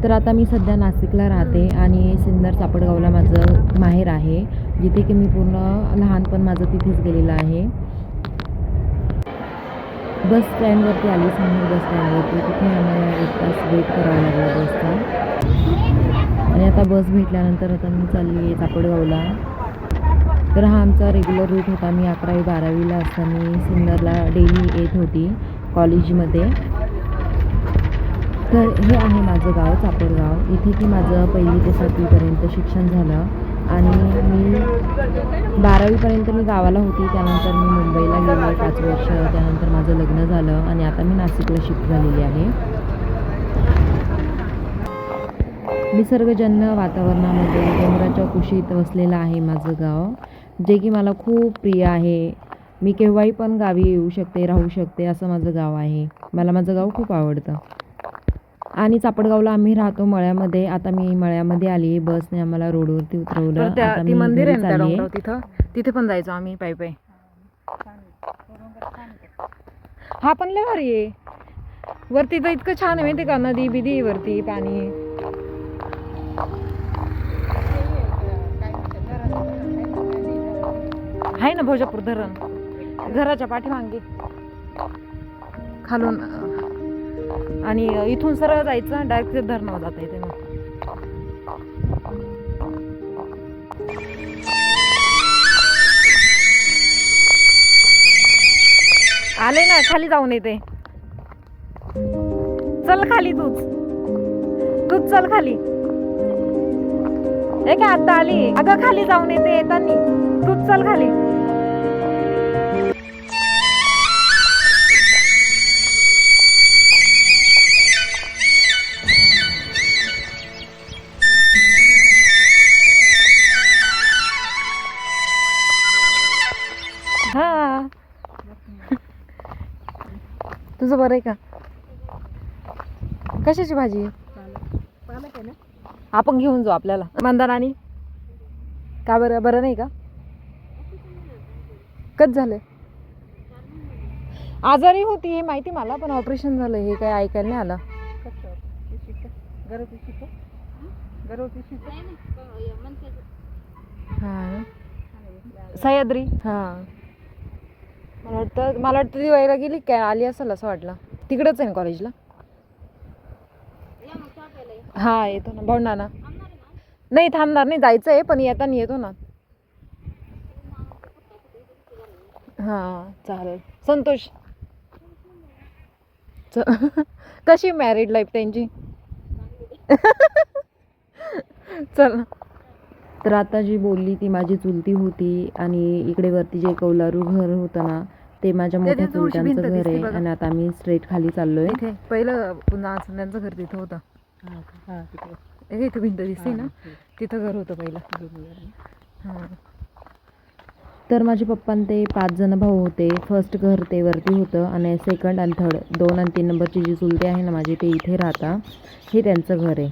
तर आता मी सध्या नाशिकला राहते आणि सिन्नर सापडगावला माझं माहेर आहे, जिथे की मी पूर्ण लहानपण माझं तिथेच गेलेलं आहे. बस स्टँडवरती आली, सिन्नर बस स्टँडवरती. तिथे आम्हाला 1 तास वेट करावा लागला बसचा. आणि आता बस भेटल्यानंतर आता मी चालली आहे सापडगावला. तर हा आमचा रेग्युलर रूट होता. मी 11वी-12वीला असताना सिन्नरला डेली येत होती कॉलेजमध्ये. तर हे आहे माझं गाव सापडगाव. इथे की माझं 1ली ते 7वीपर्यंत शिक्षण झालं आणि मी 12वीपर्यंत मी गावाला होती. त्यानंतर मी मुंबईला गेले 5 वर्ष. त्यानंतर माझं लग्न झालं आणि आता मी नाशिकला शिफ्ट झालेली आहे. निसर्गजन्य वातावरणामध्ये डोंगराच्या कुशीत वसलेलं आहे माझं गाव, जे की मला खूप प्रिय आहे. मी केव्हाही पण गावी येऊ शकते, राहू शकते, असं माझं गाव आहे. मला माझं गाव खूप आवडतं. आणि सापडगावला आम्ही राहतो मळ्यामध्ये. आता मी मळ्यामध्ये आली. बसने आम्हाला रोडवरती उतरवलं. आता ती मी मंदिर घरी आहे ना त्या चालली डोंगरावर, तिथे पण जायचो आम्ही पायी पायी. हा पण लय भारी आहे. वरती तर इतकं छान आहे माहिती का, नदी बिदी वरती पाणी. आहे ना भोजापूर धरण, घराच्या पाठीमागे खालून. आणि इथून सरळ जायचं, डायरेक्ट धरणावर जाता येते. मग आले ना, खाली जाऊन येते. चल खाली, तूच चल खाली. हे काय आता आली अगं, खाली जाऊन येते येतानी. तूच चल खाली. हा, तुझं बरं आहे का? कशाची भाजी? आपण घेऊन जाऊ आपल्याला. मंदारानी का बरं? बरं नाही का? कच झालंय? आजारी होती हे माहिती मला, पण ऑपरेशन झालं हे काय ऐकायला नाही आलं. हा, सह्याद्री. हा, मला वाटतं ती वैरा गेली काय, आली असेल असं वाटलं. तिकडंच आहे ना कॉलेजला. हा, येतो ना भाऊंना. नाही थांबणार नाही, जायचं आहे पण येताना येतो ना. हा चालेल. संतोष कशी मॅरिड लाईफ त्यांची? चल. तर आता जी बोलली ती माझी चुलती होती आणि इकडे वरती जे कौलारू घर होतं ना, ते माझ्या मोठ्या चुलत्यांचं घर आहे. आणि आता आम्ही स्ट्रेट खाली चाललोय. इथे पहिलं पुन्हा त्यांचं घर तिथं होतं. इथे भिंत दिसते ना, तिथं घर होतं पहिलं. तर माझे पप्पा ते 5 जण भाऊ होते. फर्स्ट घर ते वरती होतं आणि सेकंड आणि थर्ड 2 आणि 3 नंबरची जी चुलते आहे ना माझी, ते इथे राहता. हे त्यांचं घर आहे.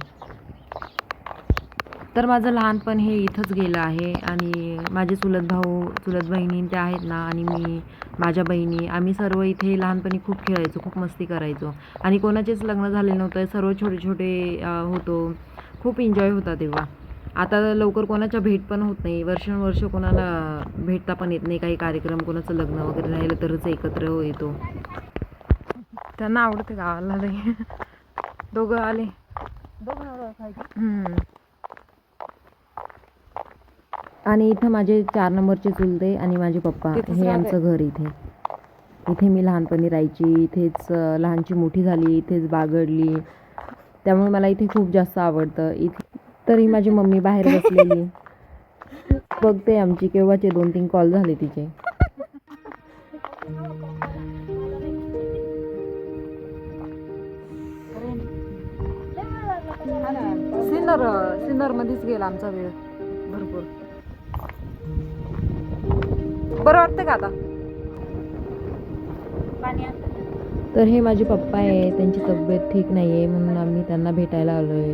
तर माझं लहानपण हे इथंच गेलं आहे. आणि माझे चुलत भाऊ चुलत बहिणी त्या आहेत ना, आणि मी माझ्या बहिणी, आम्ही सर्व इथे लहानपणी खूप खेळायचो, खूप मस्ती करायचो. आणि कोणाचेच लग्न झाले नव्हतं, सर्व छोटे छोटे होतो. खूप एन्जॉय होता तेव्हा. आता लवकर कोणाच्या भेट पण होत नाही, वर्षानुवर्ष कोणाला भेटता पण येत नाही. काही कार्यक्रम कोणाचं लग्न वगैरे राहिलं तरच एकत्र येतो. त्यांना आवडते गावाला लई. दोघं आले. आणि इथं माझे 4 नंबरचे चुलते आणि माझे पप्पा, हे आमचं घर इथे. इथे मी लहानपणी राहायची, इथेच लहानची मोठी झाली, इथेच बागडली. त्यामुळे मला इथे खूप जास्त आवडतं. इथे तरी माझी मम्मी बाहेर बसलेली बघते आमची, केव्हाचे 2-3 कॉल झाले तिचे. सिन्नर मध्येच गेला आमचा वेळ भरपूर. बरं वाटतं का आता? तर हे माझे पप्पा आहे, त्यांची तब्येत ठीक नाही आहे म्हणून आम्ही त्यांना भेटायला आलोय.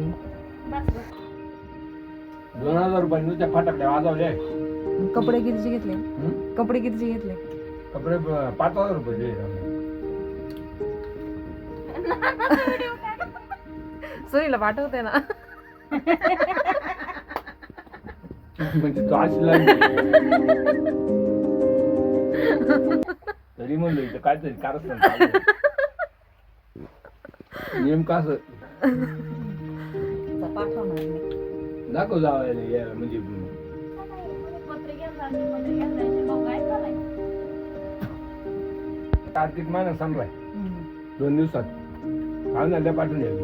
2000 रुपये फटाकडे वाजवले. कपडे कितीचे घेतले? कपडे कितीचे घेतले? कपडे 5000 रुपये. सुनीला पाठवते ना. म्हणजे तो अशी लागली. तरी म्हणलो इथं काहीतरी कारस्थान चालू आहे. नेमकं असं दाखव जावं म्हणजे कार्तिक महिना संपलाय 2 दिवसात पाहुण्याला पाठवून द्यायला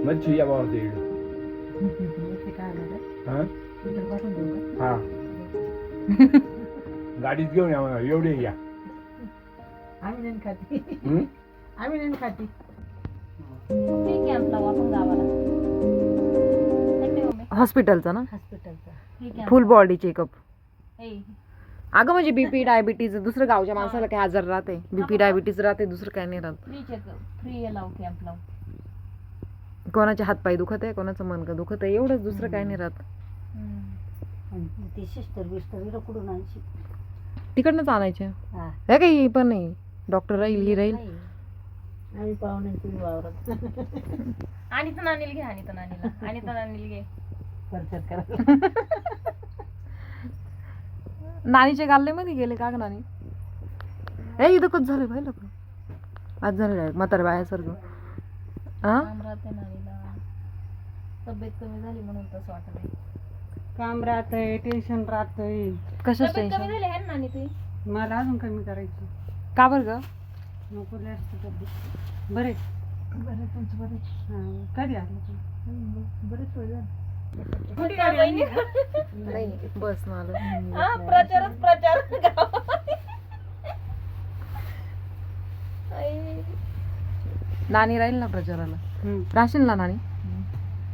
मच्छी या बाबा ते हा हा गाडीत घेऊन या म्हणा, एवढे या. आम्ही नाही खाती हम्म? आम्ही नाही खाती हॉस्पिटलचा ना, हॉस्पिटलचा फुल बॉडी चेकअप. अगं म्हणजे बीपी डायबिटीज दुसरं गावच्या माणसाला काय आजार राहते, बीपी डायबिटीज राहते, दुसरं काय नाही राहत. फ्री चेकअप फ्री लाव कॅम्प लाव. कोणाचे हातपाय दुखत आहे, कोणाचं मनकं दुखत आहे, एवढंच, दुसरं काय नाही राहत. ते सिस्टर बिस्टर कुठून आणशी तिकडनंच आणायचे. हा हे काही पण नाही, डॉक्टर राहील ही राहील. आम्ही पाहुणे तुम्ही वावरात आणि तर नानील घे आणि तर नानीला आणि तर नानील घे. परचत करा. नानीच्या गाल्लेमध्ये गेले का ग नानी? ए इथं कच झालं पाहिलं का? आज झालं म्हातारे बायासारखं. हा काम राहते नानीला, तब्येत कमी झाली म्हणून तसं वाटत आहे. काम राहतंय टेन्शन राहतंय. कशाच तब्येत कमी टेन्शन? झाली आहे ना नानी ती. मला अजून कमी करायची का बरं ग? नको जास्त तब्येत. बरे बरं तुमचं बरं. कधी आले तू? बरेच वेळ झाला. कुठे गाडी आणली? नाही बस ना आलं. हा प्रचारच प्रचार गावात. आई. नानी राहील ना प्रचाराला, हम्म. राशील ना नानी?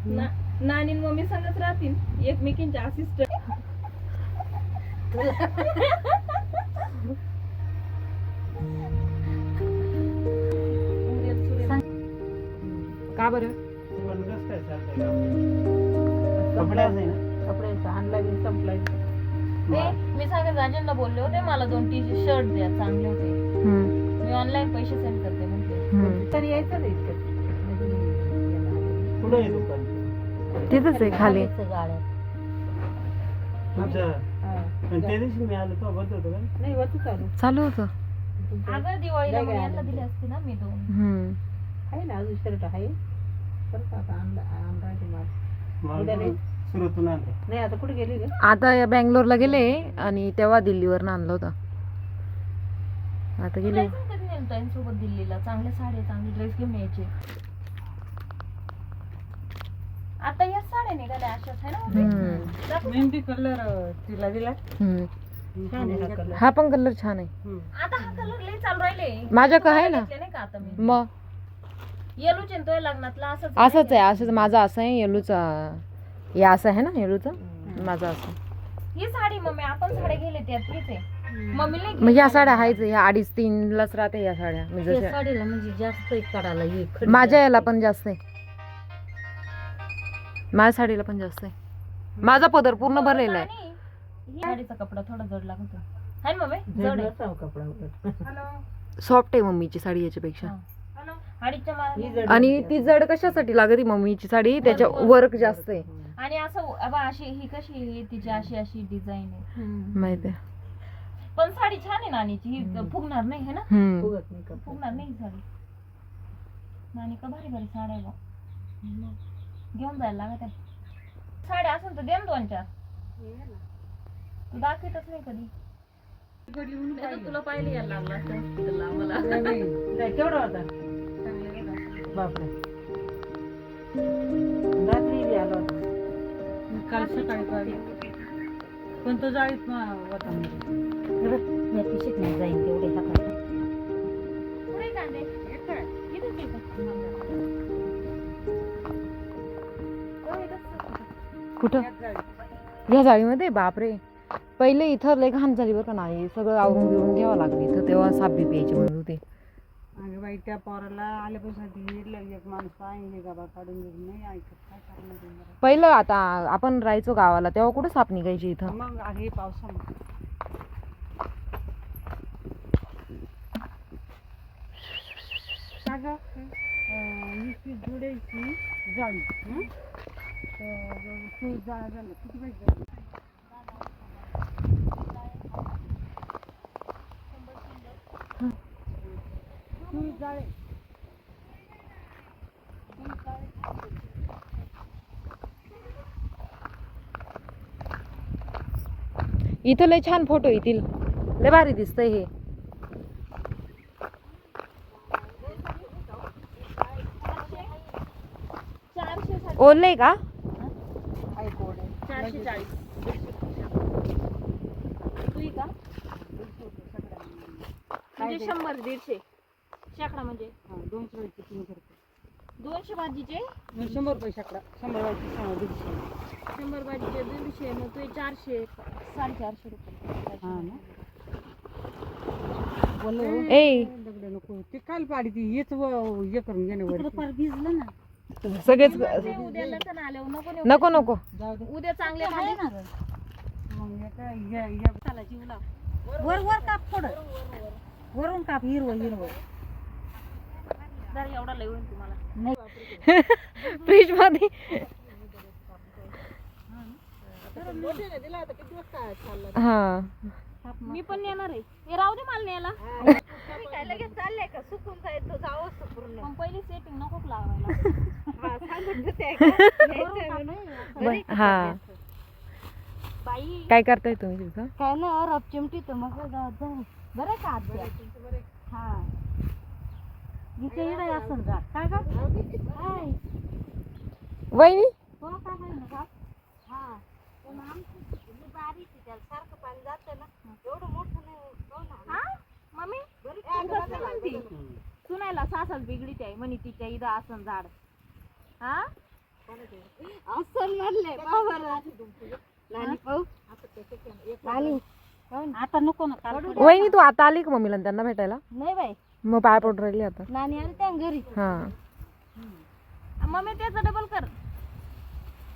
नानी आणि मम्मी संगच राहतील, एकमेकींचे असिस्टंट. का बरं? कपड्याचं आहे ना, कपड्याचं आणला बी संपलाय. मी सांगत राजांना बोलले होते मला 2 टी शर्ट द्या चांगले होते, हम्म, मी ऑनलाईन पैसे सेंड करते म्हणते. हम्म. तरी यायचं नाही इतकं. कुठं आहे दुकान तिथंच आहे खाली. गाड्या तुमचं? पण त्या दिवशी मी आलो तो बंद होतं का? नाही होतं चालू. चालू होतं. अगं दिवाळीला काय मग काय यांना आणलं? दिले असते ना मी 2. हम्म. आहे ना अजून शर्ट आहे. परत आता आणला मला उद्या नाही. सुरतून आणलं. नाही आता कुठे गेली रे? आता या बँगलोरला गेले आणि तेव्हा दिल्लीवर आणलं होतं. आता गेले. कधी नेलं सोबत दिल्लीला, चांगल्या साड्या चांगले ड्रेस घेऊन यायचे. आता या साड्या निघाल्या अशाच आहे ना मम्मी? हम्म, मेहंदी कलर तिला दिला. हम्म. छान आहे हा कलर. हा पण कलर छान आहे. आता हा कलर लई चालू राहिले. माझ्याकडे आहे ना. घेतले नाही का आता मी? मग येलो चिंतोय लग्नातला असंच असंच आहे, असंच माझं असं आहे. येलूचा या असं आहे ना, येलूचा माझा असं. ही साडी मम्मी आपण साड्या गेले त्यात तीच आहे. मम्मीला नाही मग ह्या घेतली. साड्या आहेच, ह्या 2.5-3लाच राहते या साड्या. मी त्या जशा साडीला म्हणजे जास्त काढायला ये खडी माझ्या याला पण जास्त आहे, माझ्या साडीला पण जास्त आहे. माझा पदर पूर्ण भरलेला आहे. आणि ही साडीचा कपडा थोडा जड लागतो है ना मम्मी? जड जड आहे. असावं कपडा वगैरे. सॉफ्ट आहे मम्मीची साडी याच्यापेक्षा. हा. अडीचच्या मागे. ही जड आणि ती जड कशासाठी लागते मम्मीची साडी? त्याच्या वर्क जास्त आहे. आणि असं अबा अशी ही कशी आहे तिची अशी अशी डिझाईन आहे. माहिती आहे. पण साडी छान आहे नानीची, ही फुगणार नाही है ना? हम्म. फुगत नाही कपडा. फुगणार नाही ही साडी. नानी का भारी भारी साड्या आहे बा. घेऊन जायला लागत आहे. साड्या असेल तर दे ना 2-4. तू दाखवतच नाही कधी. नाही तर तुला पाहिलं यायला लागला असतं हॉस्पिटलला आम्हाला. नाही, केवढा होता? बापरे. रात्री बी आलो होता. काल सकाळी पाहिजे पण तो जाळीत होता. मी पिशीत नाही जाईन तेवढे हातात. पुढे कांदे इथंच आहे का? हो, इथंच आहे. कुठं? या जाळीमध्ये? बापरे, पहिले इथं लय घाण झाली बरं का. नाही सगळं आवरून बिरून घ्यावं लागलं इथं, तेव्हा साप बी प्यायचे म्हणत होते. आणि बाई त्या पोराला आल्यापासून एक माणूस सांगितले गाबा काढून घेऊन नाही ऐकत. काय करणार आहे बरं? पहिलं आता आपण राहायचो गावाला तेव्हा कुठं साप निघायचे इथं. मग आहे पावसामध्ये का गं? ही ती जुड्याची जाळी हं? तर सुई जाळा झालं किती पाहिजे सुई जाळे इथं लय छान फोटो येतील, लय भारी दिसतंय हे. ओललंय का? 440 सुई का म्हणजे 100-150 शेकडा म्हणजे 200 रुपये 3 करते 200 भाजीचे 100 रुपये शेकडा 100 वाजता 150 100 भाजीचे 200 मग तुझे 400 450 रुपये हा ना बोलो ए दगड नको ते काल पाडी ती हेच हे करून घेणे वर फार भिजलं ना सगळेच उद्या लग्न आल्यावर नको नको नको. जाऊ दे उद्या चांगले भांडे मग हे काय या चला जीवला वर वर काप थोडं वरून काप हिरवं हिरवं जरा एवढा लय होईल तुम्हाला फ्रीज मध्ये हा मी पण नेणार आहे हे राहू दे मला न्यायला काय लगेच चाललंय का सुकून जाईल तो जावं पूर्ण मग पहिली सेटिंग नको लावायला हा. बाई काय करताय तुम्ही तिथं? काय ना रब चिमटी तर मग बरं का आत्या हा इथे इकडे असं जा काय का काय वहिनी तो काय काय ना हा पण आमची बारीक आहे त्याला सारखं पाणी जातं ना एवढं मोठं नाही हा मम्मी म्हणती सुनायला सासच बिगडीत आहे म्हणे तिच्या इथं आसन झाड हा आसन म्हणले नानी पाहू नानी आता नको ना काल वहिनी तू आता आली का मम्मीला आणि त्यांना भेटायला? नाही बाई मग पाय पडून राहिली आता. नानी आली त्या घरी हा मम्मी त्याचं डबल कर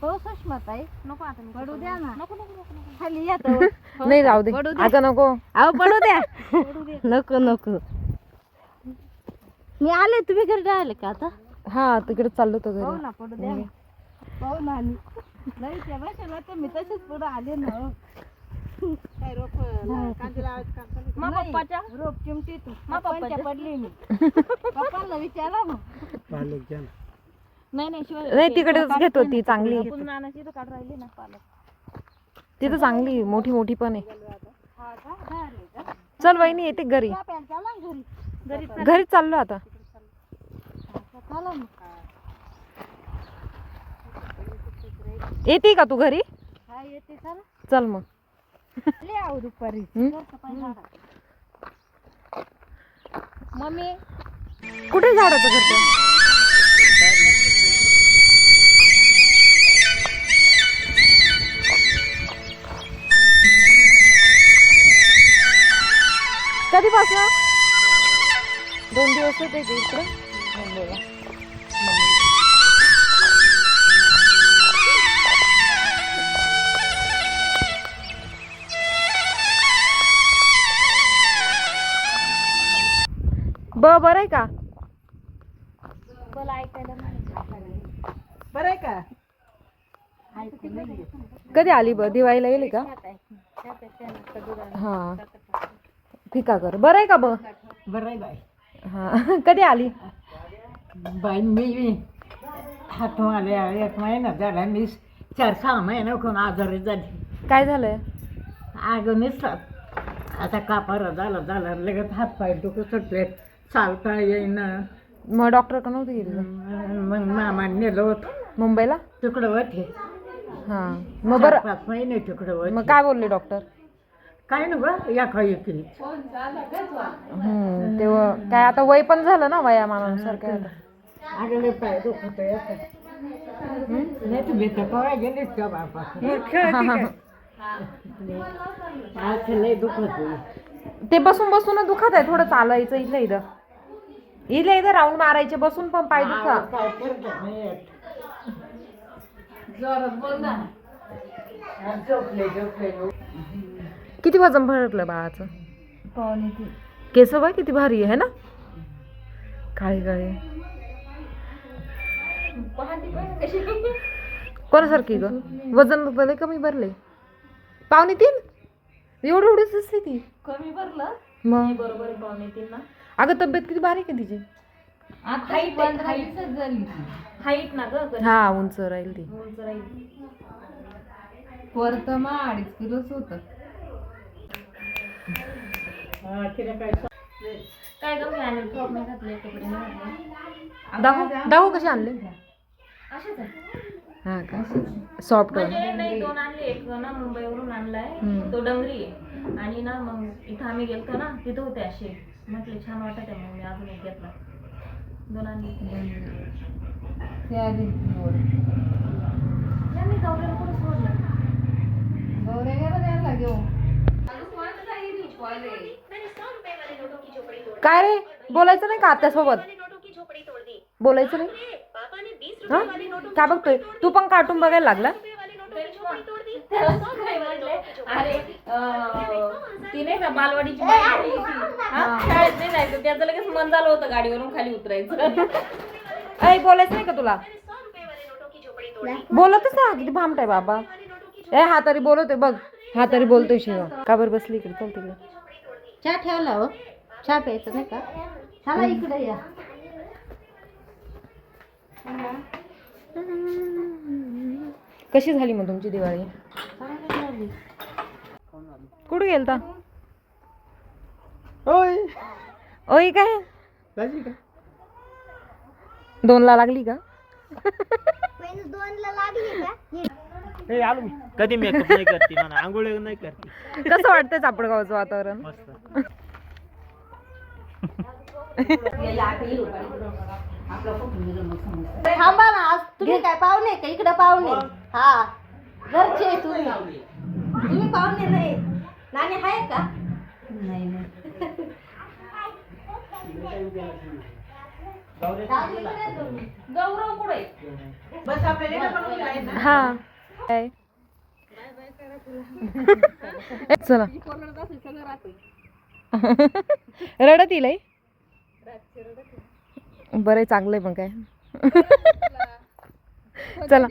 हो सुषमात आहे नको आता पडू द्या ना नको नको नको खाली येतो नाही राहू दे अगं नको. अहो पडू द्या नको नको मी आले तुम्ही घरी आले का आता हा तिकडे चाललो होतो हो घरी. ना पडू द्या हो नानी नाही त्या बसला तर मी तसेच पुढे आले ना काय रोप कांदे लावायचं काम चालू आहे. मा पप्पाच्या रोप चिमटी तू मा पप्पांच्या पप्पाच्या पडली मी पप्पांना विचारा मग पालक घ्या ना. नाही नाही शिवाय नाही तिकडेच घेत होती चांगली. आपण नानाची तर काढ राहिली ना पालक तिथं चांगली मोठी मोठी पण आहे. हा का झाले का चल वहिनी येते घरी. चला घरी घरी घरीच चाललो आता. चला मग येते का तू घरी? हा येते चला चल मग. ले आऊ दुपारी मम्मी कुठे झाडाचं घरचं? कधीपासून? 2 दिवस होते ते इकडे मुंबईला. बरं आहे का? बोला ऐकायला बरं आहे का कधी आली दिवाळीला गेली का? हा ठीक आहे कर. बरं आहे का बरं आहे बाई हा कधी आली? बाई मी हात आल्या 1 महिना झाला मी 4-6 महिन्याकडून आजारी झाली काय झालंय? अगं निसतात आता कापारा झाला लगेच हात पाय डोकं सुटले चालता येईन मग डॉक्टर का नव्हती गेली? मग मामा नेलं होतं मुंबईला? तिकडं होते हा मग बरं 5 महिने तिकडं होते मग काय बोलले डॉक्टर? काय ना गं या काही इकडे तेव्हा काय आता वय पण झालं ना वयामानानुसार काय आता. अगले पाय दुखत नाही तुम्ही तर कवा गेले का बापा आज लय दुखत ते बसून बसून दुखत आहे. थोडं चालायचं इथं इथं राऊंड मारायचे बसून पण पाय दुखा. काय करत नाही जोरात बोल ना झोपले किती वजन भरलं बाळाचं? केस बघ किती भारी आहे ना, काळी काळी. पहाटे पण कशी कोणासारखी ग? वजन लय कमी भरले. 2.5 एवढी एवढीच दिसते ती. कमी भरलं मग बरोबर आहे 2.5 ना. अगं तब्येत किती बारीक आहे तिची. हाईट ना ग हा उंच राहील ती. उंच राहील. वरतमा 2.5 किलोच होतं. काय ग मी आणलं फ्रॉक नाही घातले कपडे नाही घातले. दाखव कसे आणले. असेच आहे. हा का सॉफ्ट. म्हणजे नाही 2 आणले. एक ना मुंबईवरून आणलाय तो डंगरी आहे आणि ना मग इथं आम्ही गेलतो ना तिथं होते असे म्हटले छान वाटत आहे मग मी अजून एक घेतला. 2 आणले. यांनी गौऱ्याला कुठं सोडलं. काय रे बोलायचं नाही का आत्यासोबत. बोलायचं नाही. हा काय बघतोय तू पण कार्टून बघायला लागला. अरे ती नाही का बालवाडीची बाई आली होती. हा, शाळेत नाही जायचं त्याचं लगेच मन झालं होतं गाडीवरून खाली उतरायचं. ऐ बोलायचं नाही का तुला. बोलतच ना किती भामट आहे बाबा. हा तरी बोलतोय बघ. हा तरी बोलतोय शिवा. का बरं बसली इकडे. चल तिकडे चहा ठेवला हो. चहा प्यायचं नाही का. चला इकडे या. कशी झाली मग तुमची दिवाळी. कुठे गेलता. होय ओय काय जायची का 2ला लागली का. ए आलो मी. कधी मेकअप नाही करते म्हणा आंघोळ नाही करते. कसं वाटतंय चापडगावचं वातावरण. मस्त. थांबा ना आज तुम्ही काय पाहुणे का इकडे पाहुणे. हा घरचे तुम्ही पाहुणे नाही. नाणी आहे का. नाही गौरव कुठे. हा काय चला रडत येईल. बरं चांगलंय मग काय. चला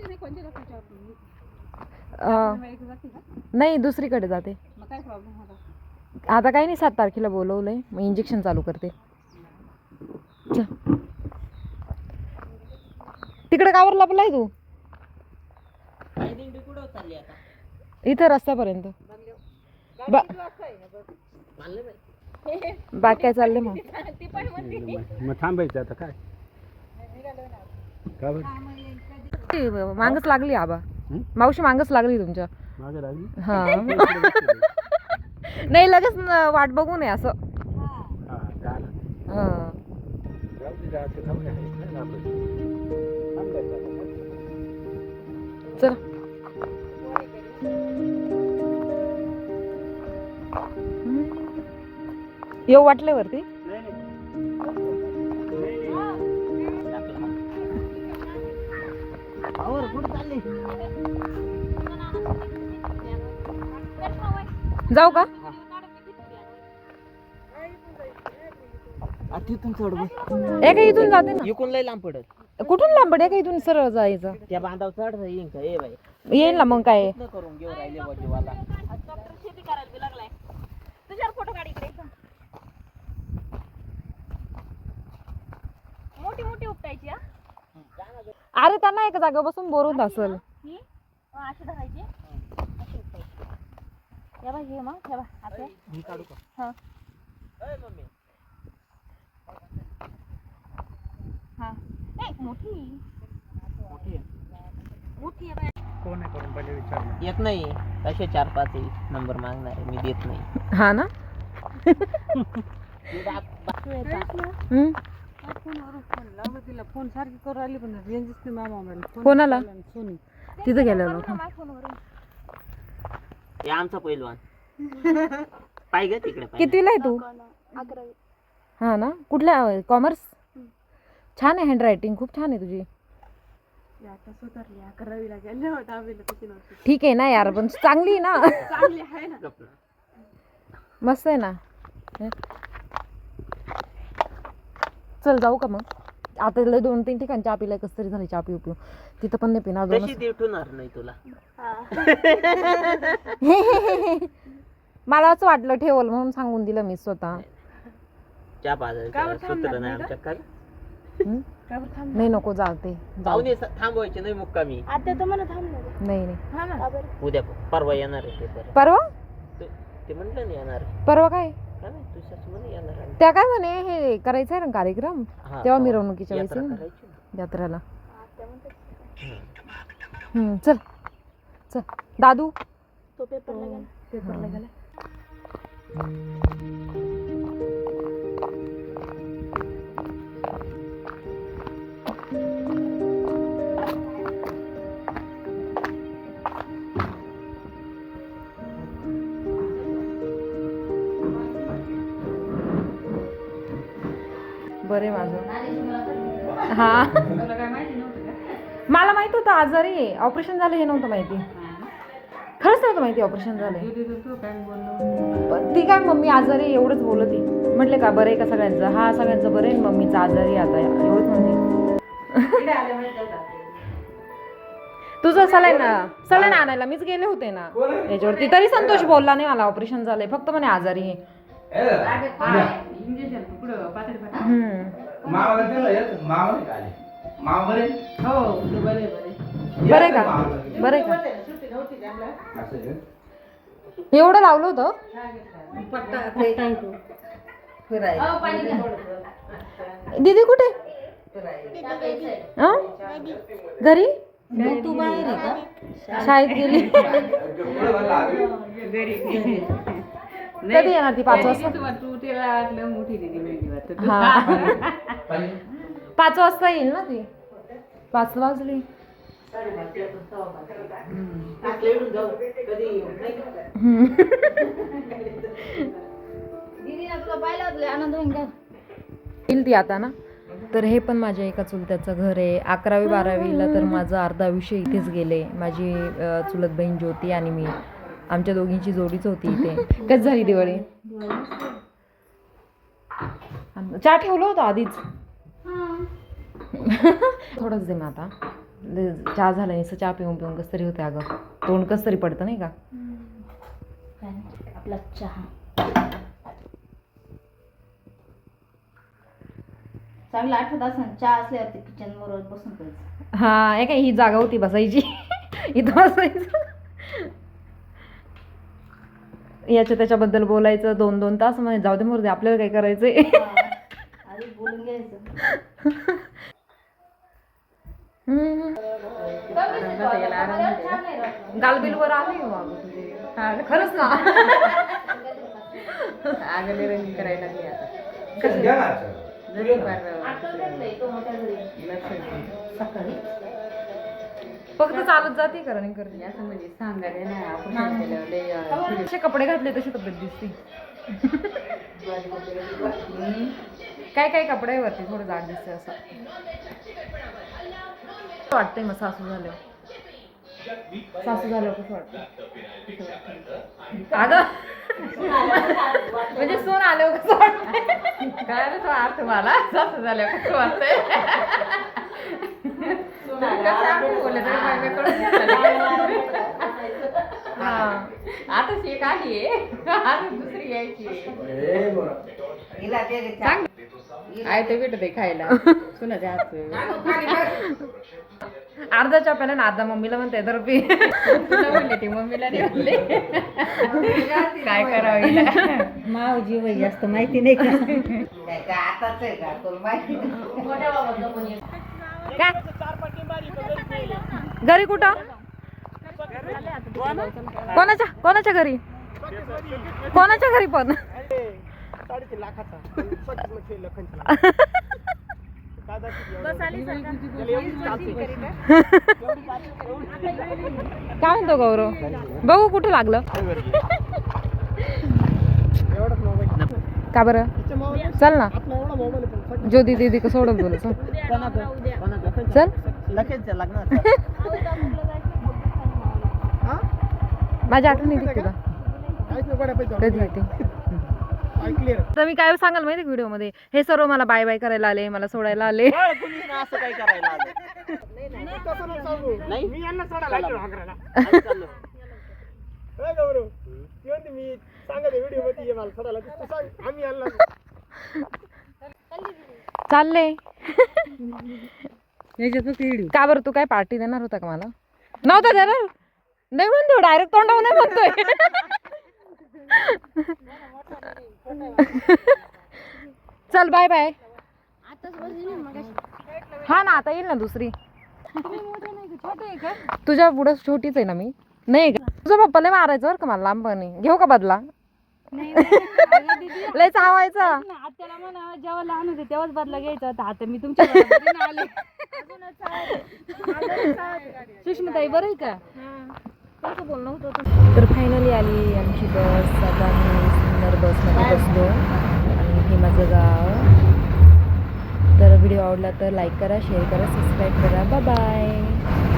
नाही दुसरीकडे जाते. आता काही नाही 7 तारखेला बोलवलंय मग इंजेक्शन चालू करते. तिकडे कावर लपलाय तू. इथं रस्त्यापर्यंत. बाकी काय चाललंय मग. मग थांबायचं आता काय का बरं मागच लागली आबा. मावशी मागच लागली तुमच्या. मागे लागली. हा नाही लगेच वाट बघू नये असं. हा चालेल. हा जाऊ दे जाते थांबले काय ना आपण थांबायचं. चल येऊ वाटले वरती. जाऊ का. तिथून चढ एका इथून जाते ना. इकून लय लांब पडत. कुठून लांब पड. एका इथून सरळ जायचं. त्या बांधाव चढ येईन का. ए बाई येईल ना मग काय. करून घेऊ राहिले बाजूवाला. शेती करायला लागलाय. तुझ्यावर फोटो काढ इकडे. मोठी मोठी उपटायची. अरे त्यांना एका जागा बसून बोर होत असेल. ही अशी धरायची अशी उपटायची. या बाई हे मग ठेवा आता. मी काढू का. हा हा मोठी मोठी आहे. कोण आहे करून पहिले विचार. येत नाही कसे 4-5 नंबर मागणार आहे मी देत नाही. हा ना. फोन सारखी करू राहिली पण रेंजच नाही माझ्या मोबाईल. कोणाला सोनी तिथं गेलेलो. हे आमचा पहिलवान. पाय ग तिकडे पाय. कितवीला आहे तू. 11वी. हा ना कुठल्या कॉमर्स. छान आहे हँडरायटिंग खूप छान आहे तुझी. आता सुधारली. 11वीला गेले 10वीला किती नव्हती. ठीक आहे ना यार पण चांगली आहे ना. चांगली आहे ना. मस्त आहे ना. चल जाऊ का मग. आता लय 2-3 ठिकाणी चहा पिलाय, कसं तरी झालं चहा पिऊ पिऊ. तिथं पण नाही पिणार तशी ती उठणार नाही तुला. मला असं वाटलं ठेवल म्हणून सांगून दिलं मी स्वतः. चहा पाजायचं सूत्र नाही आमच्याकडे. नाही नको जाते पाहुणे थांबवायचे नाही मुक्कामी. नाही उद्या परवा येणार आहे ते परत. परवा ते म्हणलं नाही येणार. परवा काय काय माहित, तुझ्याच म्हणे येणार आहे. त्या काय म्हणे हे करायचं आहे ना कार्यक्रम हा, तेव्हा मिरवणुकीच्या वेळेस यात्रा येईन ना, करायची ना. यात्रेला. चल चल दादू तो पेपरला गेला. बरे माझं हा मला माहित होतं आजारी ऑपरेशन झालं हे नव्हतं माहिती. खरंच नव्हतं माहिती ऑपरेशन झालंय. ती काय मम्मी आजारी एवढंच बोलत ती. म्हटले का बरं आहे का सगळ्यांचं? हा सगळ्यांचं बरं आहे, मम्मीचं आजारी आता एवढंच म्हणते. तुझं सलाईन आणायला मीच गेले होते ना याच्यावरती, तरी संतोष बोलला नाही मला ऑपरेशन झालंय, फक्त म्हणे आजारी आहे. बरं का बरं का एवढं लावलं होतं. दीदी कुठे? घरी तू बाहेर आहे का? शाळेत गेली. कधी येणार ती? 5 वाजता. हा 5 वाजता येईल ना ती. 5 वाजली. येईल ती आता ना. तर हे पण माझ्या एका चुलत्याचं घर आहे. 11वी 12वीला तर माझं अर्धा आयुष्य इथेच गेले. माझी चुलत बहीण ज्योती आणि मी, आमच्या दोघींची जोडीच होती इथे. कशी झाली दिवाळी? चहा ठेवलं होतं आधीच. थोडंच दे मग आता. चहा झाला नाही चहा पिऊन पिऊन कसं तरी होते अगं, तोंड कसं तरी पडतं नाही का. आपला चहा चांगला आठवत असं चहा असल्यावरती किचन मोर बसून करायचं. हा हे काय ही जागा होती बसायची. इथं बसायचं, याच्या त्याच्याबद्दल बोलायचं 2-2 तास. म्हणजे जाऊ दे मोरदे आपल्याला काय करायचंय. आधी बोलून घ्यायचं. गालबिलवर आले तुझे. खरंच ना. आगले रंग करायला लागली आता. फक्त चालत जाते का रनिंग करते असं म्हणजे सांगायला नाही. असे कपडे घातले तशी तब्येत दिसते. काय काय कपड्यावरती थोडं जाड दिसते असं वाटतंय. मग सासू झाल्यावर कसं वाटतं अगं? म्हणजे सून आल्यावर कसं वाटतंय काय तो अर्थ मला. सासू झाल्यावर कसं वाटतंय आता एक आली आहे, दुसरी यायची आहे ते भेटते खायला. सुनाच्या हात अर्धा चहा ना अर्धा मम्मीला म्हणते तर पी. म्हणले ती मम्मीला नाही म्हणले. काय करावं मावजी वय जास्त माहिती नाही का? आताच आहे का तुला माहिती? काय घरी कुठं? कोणाच्या घरी? कोणाच्या घरी पण? काय म्हणतो गौरव? बघू कुठे लागलं. का बरं? चल ना ज्योती दीदी कसं सोडत बोल. चल माझी आठवण येते तुला कधी येते. तर मी काय सांगाल माहिती व्हिडिओ मध्ये, हे सर्व मला बाय बाय करायला आले, मला सोडायला आले. कुणी ना असं काय करायला आलं नाही मी यांना सोडायला आलो. आम्ही चाललो. चालले का बरं, तू काय पार्टी देणार होता का मला? नव्हता देणार, नाही म्हणतो डायरेक्ट तोंडावर नाही म्हणतोय. चल बाय बाय. हा ना, आता येईल ना दुसरी. तुझ्या पुढं छोटीच आहे ना मी, नाही का? तुझा पप्पा लय मारायचं बरं का मला लहानपणी, घेऊ का बदला? लय चावायचा. आत्याला म्हणा जेव्हा लहान होते तेव्हाच बदला घ्यायचा होता, आता मी तुमच्या बरोबरीने आले. सुष्मिताई बरं आहे का? कसं बोलणं होतं? तर फायनली आली आमची बस. आता आम्ही सुंदर बसमध्ये बसलो आणि हे माझं गाव. तर व्हिडिओ आवडला तर लाईक करा, शेअर करा, सबस्क्राईब करा. Bye bye.